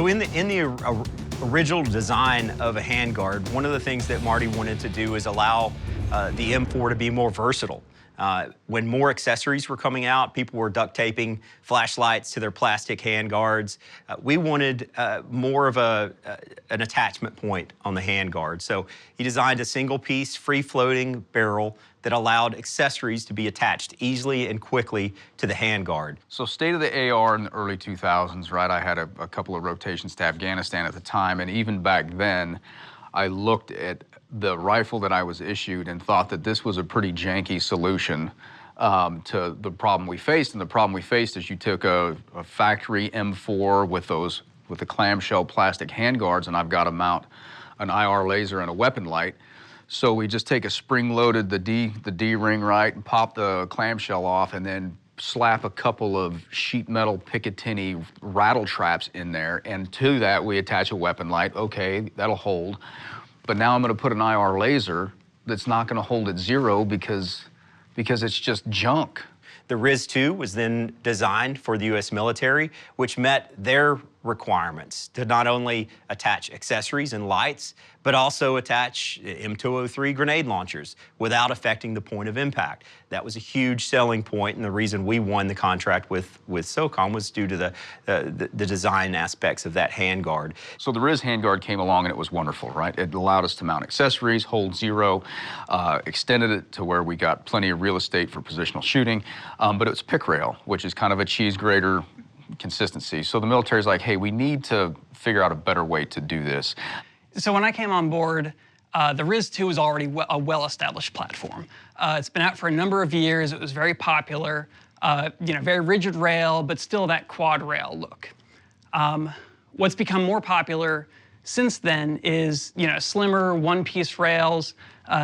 So in the original design of a handguard, one of the things that Marty wanted to do is allow the M4 to be more versatile. When more accessories were coming out, people were duct taping flashlights to their plastic handguards. We wanted more of an attachment point on the handguard. So he designed a single-piece, free-floating barrel that allowed accessories to be attached easily and quickly to the handguard. So state of the AR in the early 2000s, right? I had a couple of rotations to Afghanistan at the time, and even back then, I looked at the rifle that I was issued and thought that this was a pretty janky solution to the problem we faced. And the problem we faced is you took a factory M4 with the clamshell plastic handguards, and I've got to mount an IR laser and a weapon light. So we just take a spring-loaded, the D ring, right, and pop the clamshell off, and then slap a couple of sheet metal Picatinny rattle traps in there, and to that we attach a weapon light. Okay, that'll hold. But now I'm gonna put an IR laser that's not gonna hold at zero because it's just junk. The RIS-2 was then designed for the U.S. military, which met their requirements to not only attach accessories and lights, but also attach M203 grenade launchers without affecting the point of impact. That was a huge selling point, and the reason we won the contract with SOCOM was due to the design aspects of that handguard. So the RIS handguard came along and it was wonderful, right? It allowed us to mount accessories, hold zero, extended it to where we got plenty of real estate for positional shooting, but it was pick rail, which is kind of a cheese grater consistency. So the military's like, hey, we need to figure out a better way to do this. So when I came on board, the RIS-2 was already a well-established platform. It's been out for a number of years. It was very popular, very rigid rail, but still that quad rail look. What's become more popular since then is, slimmer one-piece rails,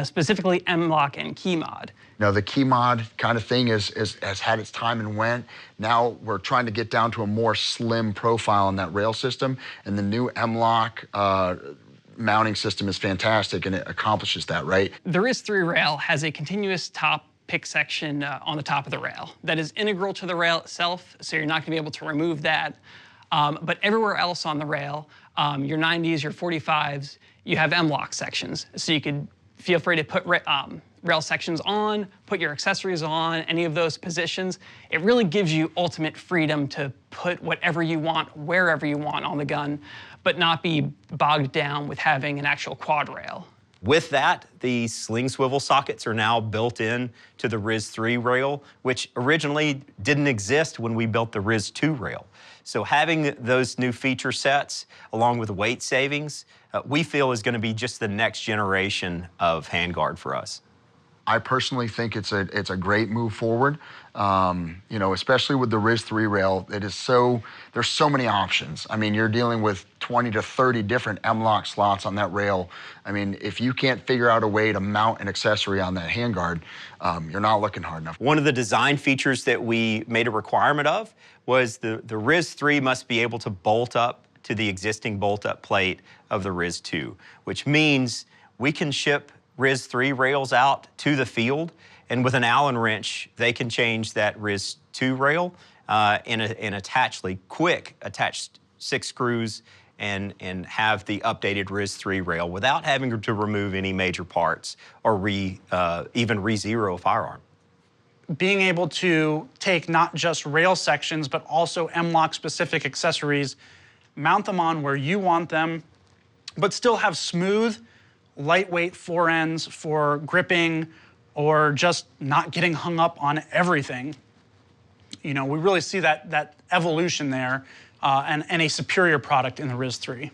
specifically M-LOK and KeyMod. The KeyMod kind of thing has had its time and went. Now we're trying to get down to a more slim profile in that rail system, and the new M-LOK mounting system is fantastic, and it accomplishes that, right? The RIS-3 rail has a continuous top pick section on the top of the rail that is integral to the rail itself, so you're not going to be able to remove that. But everywhere else on the rail, your 90s, your 45s, you have M-LOK sections, so you could feel free to put rail sections on, put your accessories on, any of those positions. It really gives you ultimate freedom to put whatever you want, wherever you want on the gun, but not be bogged down with having an actual quad rail. With that, the sling swivel sockets are now built in to the RIS-3 rail, which originally didn't exist when we built the RIS-2 rail. So having those new feature sets, along with the weight savings, we feel is going to be just the next generation of handguard for us. I personally think it's a great move forward. Especially with the RIS-3 rail, there's so many options. I mean, you're dealing with 20 to 30 different M-LOK slots on that rail. I mean, if you can't figure out a way to mount an accessory on that handguard, you're not looking hard enough. One of the design features that we made a requirement of was the RIS-3 must be able to bolt up to the existing bolt-up plate of the RIS-2, which means we can ship RIS-3 rails out to the field, and with an Allen wrench, they can change that RIS-2 rail and attach 6 screws and have the updated RIS-3 rail without having to remove any major parts or even re-zero a firearm. Being able to take not just rail sections, but also M-LOK specific accessories, mount them on where you want them, but still have smooth, lightweight fore ends for gripping or just not getting hung up on everything. We really see that evolution there and a superior product in the RIS-3.